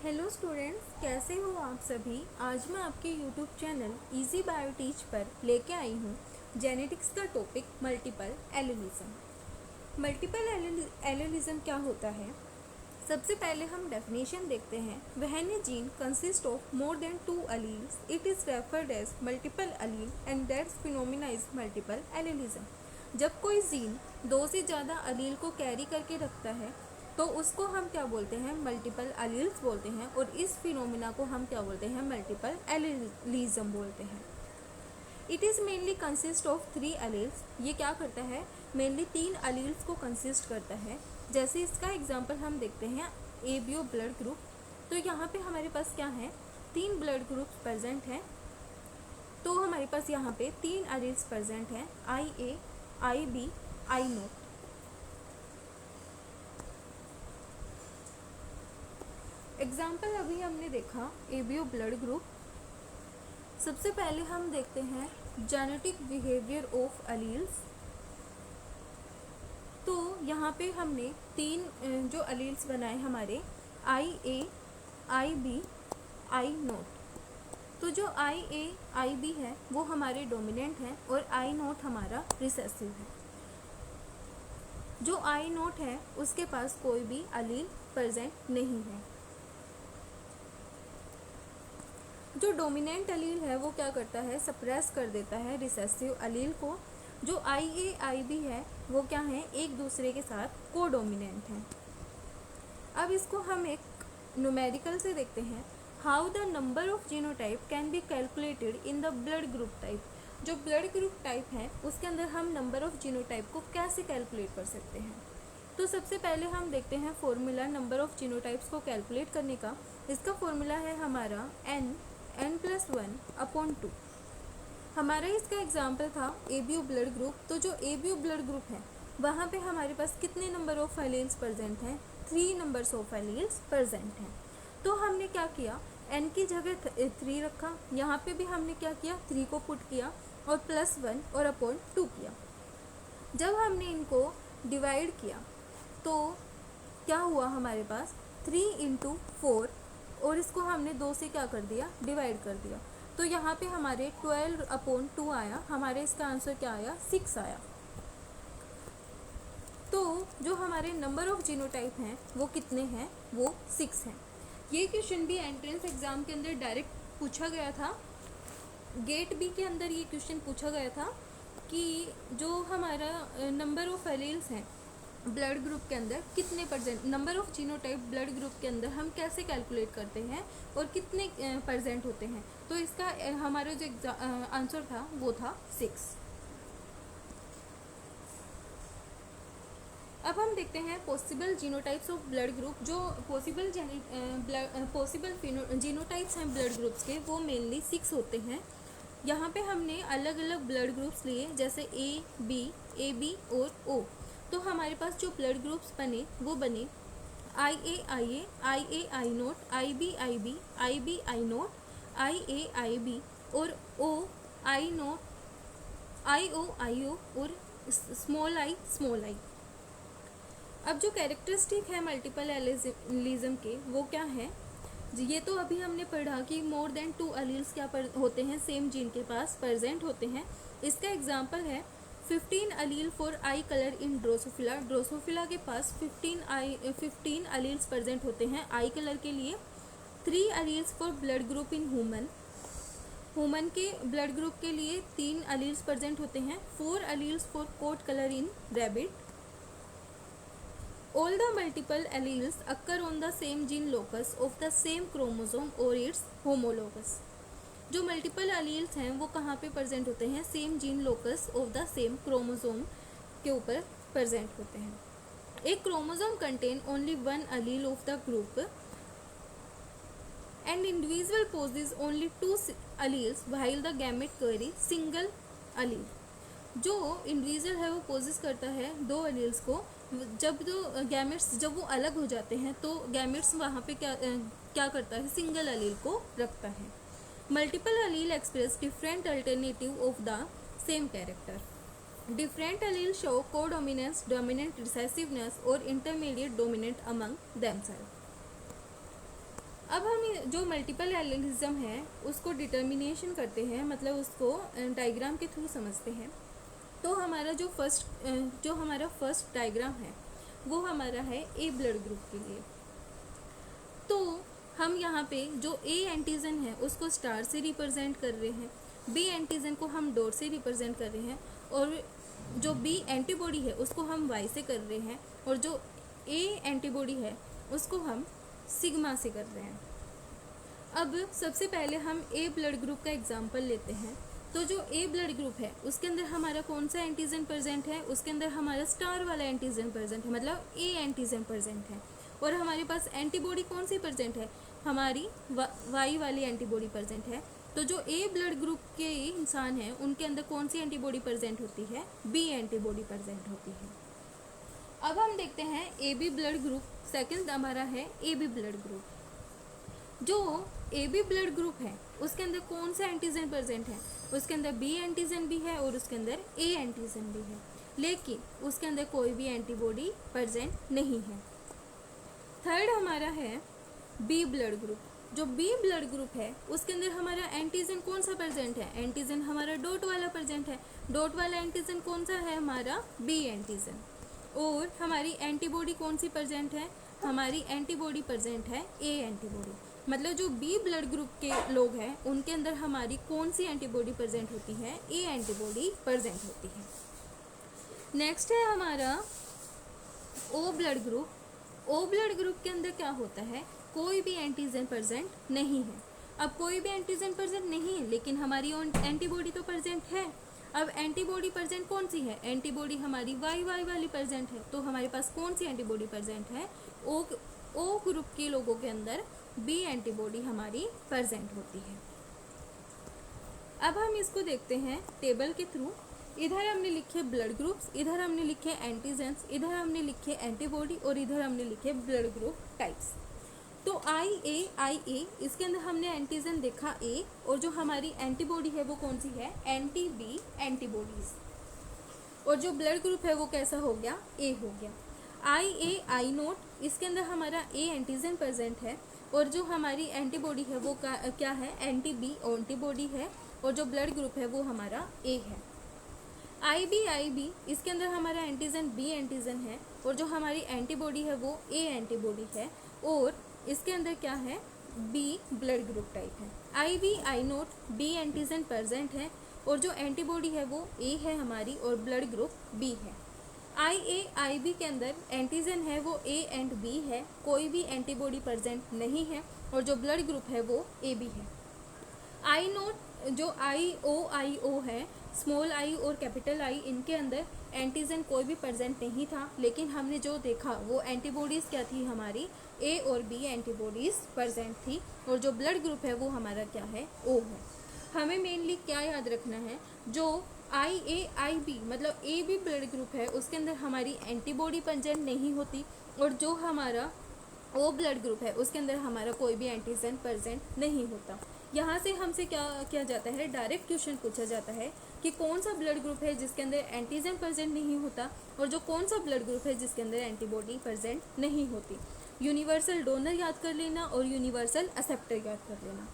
Hello students, कैसे हो आप सभी। आज मैं आपके YouTube channel easy bio teach पर लेके आई हूँ जेनेटिक्स का topic multiple allelism. Multiple allelism क्या होता है? सबसे पहले हम डेफिनेशन देखते हैं। When a gene consist of more than 2 alleles it is referred as multiple allele and that's phenomena is multiple allelism. जब कोई जीन 2 से ज़्यादा अलील को कैरी करके रखता है तो उसको हम क्या बोलते हैं? मल्टीपल अलील्स बोलते हैं। और इस फिनोमिना को हम क्या बोलते हैं? मल्टीपल एलोनिज्म बोलते हैं। It is mainly consist of 3 alleles. ये क्या करता है? मेनली 3 अलील्स को कंसिस्ट करता है। जैसे इसका एग्जांपल हम देखते हैं एबीओ ब्लड ग्रुप। तो यहाँ पे हमारे पास क्या है? 3 ब्लड ग्रुप्स प्रेजेंट हैं। तो हमारे पास यहाँ पे 3 अलील्स प्रेजेंट हैं, IA, IB, I0। एग्जाम्पल अभी हमने देखा एबीओ ब्लड ग्रुप। सबसे पहले हम देखते हैं जेनेटिक बिहेवियर ऑफ अलील्स। तो यहाँ पे हमने 3 जो अलील्स बनाए हमारे IA, IB, I0। तो जो IA, IB है वो हमारे डोमिनेंट हैं और I0 हमारा रिसेसिव है। जो I0 है उसके पास कोई भी अलील प्रेजेंट नहीं है। जो डोमिनेंट अलील है वो क्या करता है? सप्रेस कर देता है रिसेसिव अलील को। जो IA, IB है वो क्या है? एक दूसरे के साथ कोडोमिनेंट हैं। अब इसको हम एक न्यूमेरिकल से देखते हैं। How the number of genotype can be calculated in the blood group type. जो ब्लड ग्रुप टाइप है उसके अंदर हम नंबर ऑफ जीनोटाइप को कैसे कैलकुलेट कर सकते हैं? तो सबसे पहले हम देखते हैं फॉर्मूला नंबर ऑफ जीनोटाइप्स को कैलकुलेट करने का। इसका फॉर्मूला है हमारा n+1/2। हमारा इसका एग्जाम्पल था एबीओ ब्लड ग्रुप। तो जो एबीओ ब्लड ग्रुप है वहाँ पे हमारे पास कितने नंबर ऑफ एलील्स प्रेजेंट हैं? 3 नंबर्स ऑफ एलील्स प्रेजेंट हैं। तो हमने क्या किया? n की जगह 3 रखा। यहाँ पे भी हमने क्या किया? 3 को पुट किया और +1 और /2 किया। जब हमने इनको डिवाइड किया तो क्या हुआ हमारे पास? 3 × 4 और इसको हमने 2 से क्या कर दिया? डिवाइड कर दिया। तो यहाँ पे हमारे 12/2 आया। हमारे इसका आंसर क्या आया? 6 आया। तो जो हमारे नंबर ऑफ जीनोटाइप हैं वो कितने हैं? वो 6 हैं। ये क्वेश्चन भी एंट्रेंस एग्जाम के अंदर डायरेक्ट पूछा गया था। गेट बी के अंदर ये क्वेश्चन पूछा गया था कि जो हमारा नंबर ऑफ एलील्स हैं ब्लड ग्रुप के अंदर कितने percent, number of genotype blood group के अंदर हम कैसे कैलकुलेट करते हैं और कितने परसेंट होते हैं। तो इसका हमारा जो आंसर था वो था 6। अब हम देखते हैं possible genotypes of blood group. जो पॉसिबल जीनोटाइप्स हैं ब्लड ग्रुप्स के वो मेनली 6 होते हैं। यहाँ पे हमने अलग अलग ब्लड ग्रुप्स लिए, जैसे AB और O। तो हमारे पास जो ब्लड ग्रुप्स बने वो बने IA, IA, I0, IB, IB, IA और O, IO और स्मॉल i। अब जो कैरेक्टरिस्टिक है मल्टीपल एलिज्म के वो क्या है? ये तो अभी हमने पढ़ा कि मोर देन 2 अलील्स क्या होते हैं? सेम जीन के पास प्रेजेंट होते हैं। इसका एग्जांपल है 15 allele for eye colour in drosophila. Drosophila के पास 15 अलील्स प्रेजेंट होते हैं आई कलर के लिए। 3 alleles for blood group in human के ब्लड ग्रुप के लिए 3 अलील्स प्रेजेंट होते हैं। 4 alleles for coat colour in rabbit. All the multiple alleles occur on the same gene locus of the same chromosome or its homologous। जो multiple alleles हैं वो कहाँ पे प्रेजेंट होते हैं? Same gene locus of the same chromosome के ऊपर present होते हैं। एक chromosome contain only 1 allele of the group and individual possess only 2 alleles while the gamete carry single allele। जो इंडिविजुअल है वो पोजेस करता है 2 एलील्स को। जब जो गैमेट्स जब वो अलग हो जाते हैं तो गैमेट्स वहाँ पे क्या करता है? सिंगल अलील को रखता है। Multiple allele express different alternative of the same character. Different allele show codominance, dominant, recessiveness और इंटरमीडिएट डोमिनेंट अमंग देमसेल्फ। अब हम जो मल्टीपल एलिलिज्म है उसको डिटर्मिनेशन करते हैं, मतलब उसको डायग्राम के थ्रू समझते हैं। तो हमारा जो हमारा फर्स्ट डायग्राम है वो हमारा है ए ब्लड ग्रुप के लिए। तो हम यहाँ पे जो ए एंटीजन है उसको स्टार से रिप्रेजेंट कर रहे हैं, बी एंटीजन को हम डॉट से रिप्रेजेंट कर रहे हैं, और जो बी एंटीबॉडी है उसको हम वाई से कर रहे हैं, और जो ए एंटीबॉडी है उसको हम सिग्मा से कर रहे हैं। अब सबसे पहले हम ए ब्लड ग्रुप का एग्जांपल लेते हैं। तो जो ए ब्लड ग्रुप है उसके अंदर हमारा कौन सा एंटीजन प्रेजेंट है, उसके अंदर हमारा स्टार वाला एंटीजन प्रेजेंट है, मतलब ए एंटीजन प्रेजेंट है। और हमारे पास एंटीबॉडी कौन सी प्रेजेंट है, हमारी वाई वाली एंटीबॉडी प्रेजेंट है। तो जो ए ब्लड ग्रुप के इंसान हैं उनके अंदर कौन सी एंटीबॉडी प्रेजेंट होती है, बी एंटीबॉडी प्रेजेंट होती है। अब हम देखते हैं A B blood group, second हमारा है ए बी ब्लड ग्रुप। जो ए बी ब्लड ग्रुप है उसके अंदर कौन सा एंटीजन प्रेजेंट है, उसके अंदर बी एंटीजन भी है और उसके अंदर ए एंटीजन भी है, लेकिन उसके अंदर कोई भी एंटीबॉडी प्रेजेंट नहीं है। थर्ड हमारा है बी ब्लड ग्रुप। जो बी ब्लड ग्रुप है उसके अंदर हमारा एंटीजन कौन सा प्रेजेंट है, एंटीजन हमारा डॉट वाला प्रेजेंट है। डॉट वाला एंटीजन कौन सा है, हमारा बी एंटीजन। और हमारी एंटीबॉडी कौन सी प्रेजेंट है, हमारी एंटीबॉडी प्रेजेंट है ए एंटीबॉडी। मतलब जो बी ब्लड ग्रुप के लोग हैं उनके अंदर हमारी कौन सी एंटीबॉडी प्रेजेंट होती है, ए एंटीबॉडी प्रेजेंट होती है। नेक्स्ट है हमारा O blood group. O blood group के अंदर क्या होता है, कोई भी एंटीजन प्रेजेंट नहीं है। अब कोई भी एंटीजन प्रेजेंट नहीं है लेकिन हमारी एंटीबॉडी तो प्रेजेंट है। अब एंटीबॉडी प्रेजेंट कौन सी है, एंटीबॉडी हमारी वाई वाली प्रेजेंट है। तो हमारे पास कौन सी एंटीबॉडी प्रेजेंट है, ओ ग्रुप के लोगों के अंदर बी एंटीबॉडी हमारी प्रेजेंट होती है। अब हम इसको देखते हैं टेबल के थ्रू। इधर हमने लिखे ब्लड ग्रुप्स, इधर हमने लिखे एंटीजेंस, इधर हमने लिखे एंटीबॉडी और इधर हमने लिखे ब्लड ग्रुप टाइप्स। तो आई ए इसके अंदर हमने एंटीजन देखा ए, और जो हमारी एंटीबॉडी है वो कौन सी है, एंटी बी एंटीबॉडीज। और जो ब्लड ग्रुप है वो कैसा हो गया, ए हो गया। आई नोट, इसके अंदर हमारा ए एंटीजन प्रेजेंट है, और जो हमारी एंटीबॉडी है वो क्या है, एंटी बी एंटीबॉडी है, और जो ब्लड ग्रुप है वो हमारा ए है। आई बी इसके अंदर हमारा एंटीजन बी एंटीजन है, और जो हमारी एंटीबॉडी है वो ए एंटीबॉडी है, और इसके अंदर क्या है, बी ब्लड ग्रुप टाइप है। आई नोट बी एंटीजन प्रेजेंट है, और जो एंटीबॉडी है वो ए है हमारी, और ब्लड ग्रुप बी है। आई बी के अंदर एंटीजन है वो ए एंड बी है, कोई भी एंटीबॉडी प्रेजेंट नहीं है, और जो ब्लड ग्रुप है वो ए बी है। आई नोट जो आई ओ है, स्मॉल आई और कैपिटल आई, इनके अंदर एंटीजन कोई भी प्रेजेंट नहीं था, लेकिन हमने जो देखा वो एंटीबॉडीज़ क्या थी, हमारी ए और बी एंटीबॉडीज़ प्रेजेंट थी, और जो ब्लड ग्रुप है वो हमारा क्या है, ओ है। हमें मेनली क्या याद रखना है, जो आई बी मतलब ए बी ब्लड ग्रुप है उसके अंदर हमारी एंटीबॉडी प्रेजेंट नहीं होती, और जो हमारा ओ ब्लड ग्रुप है उसके अंदर हमारा कोई भी एंटीजन प्रेजेंट नहीं होता। यहाँ से हमसे क्या किया जाता है, डायरेक्ट क्वेश्चन पूछा जाता है कि कौन सा ब्लड ग्रुप है जिसके अंदर एंटीजन प्रेजेंट नहीं होता, और जो कौन सा ब्लड ग्रुप है जिसके अंदर एंटीबॉडी प्रेजेंट नहीं होती। यूनिवर्सल डोनर याद कर लेना और यूनिवर्सल एक्सेप्टर याद कर लेना।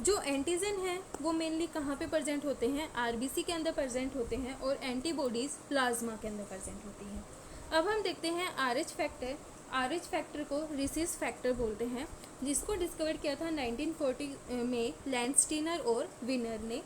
जो एंटीजन है वो मेनली कहाँ पे प्रेजेंट होते हैं, आरबीसी के अंदर प्रेजेंट होते हैं, और एंटीबॉडीज़ प्लाज्मा के अंदर प्रेजेंट होती हैं। अब हम देखते हैं आरएच फैक्टर। आरएच फैक्टर को रिसिस फैक्टर बोलते हैं, जिसको डिस्कवर किया था 1940 में लैंडस्टीनर और विनर ने।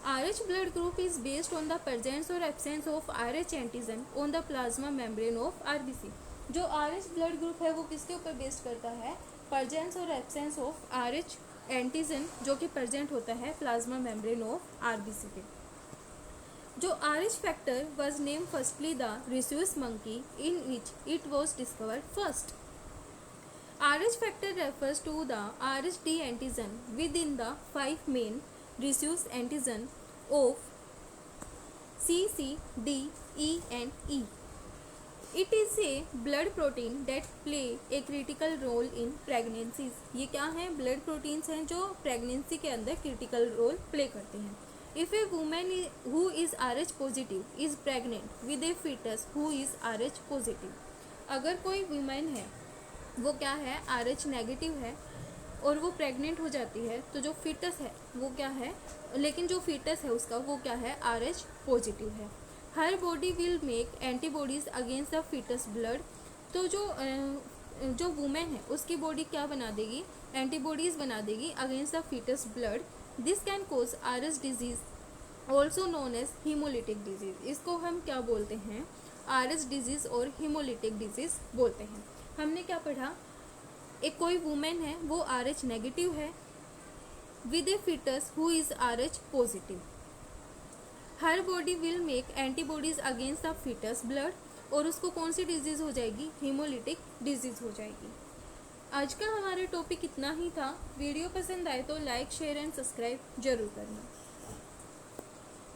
RH blood group is based on the presence और absence of RH antigen on the plasma membrane of RBC. जो आरएच ब्लड ग्रुप है वो किसके ऊपर बेस्ड करता है, प्रेजेंस और एब्सेंस ऑफ आरएच एंटीजन जो कि प्रेजेंट होता है प्लाज्मा मेम्ब्रेन ऑफ आरबीसी पे। जो RH factor was named firstly the rhesus monkey in which it was discovered first. RH factor refers to the RHD antigen within the 5 main rhesus antigen of C, C, D, E and E. It is a blood protein that play a critical role in pregnancies. ये क्या है, blood proteins हैं जो pregnancy के अंदर critical role play करते हैं। If a women who is RH positive is pregnant with a foetus who is RH positive, अगर कोई वुमेन है वो क्या है RH नेगेटिव है और वो प्रेग्नेंट हो जाती है, तो जो फीटस है वो क्या है, लेकिन जो फीटस है उसका वो क्या है RH पॉजिटिव है। Her body will make antibodies against the foetus blood, तो जो वुमेन है उसकी बॉडी क्या बना देगी, एंटीबॉडीज़ बना देगी against the foetus blood. This can cause RH disease also known as haemolytic disease, इसको हम क्या बोलते हैं RH डिजीज़ और हीमोलिटिक डिजीज़ बोलते हैं। हमने क्या पढ़ा, एक कोई वुमेन है वो RH नेगेटिव है with a foetus who is RH positive, her body will make antibodies against the foetus blood, और उसको कौन सी डिजीज़ हो जाएगी, हीमोलिटिक डिजीज़ हो जाएगी। आज का हमारा टॉपिक इतना ही था। वीडियो पसंद आए तो लाइक शेयर एंड सब्सक्राइब जरूर करना।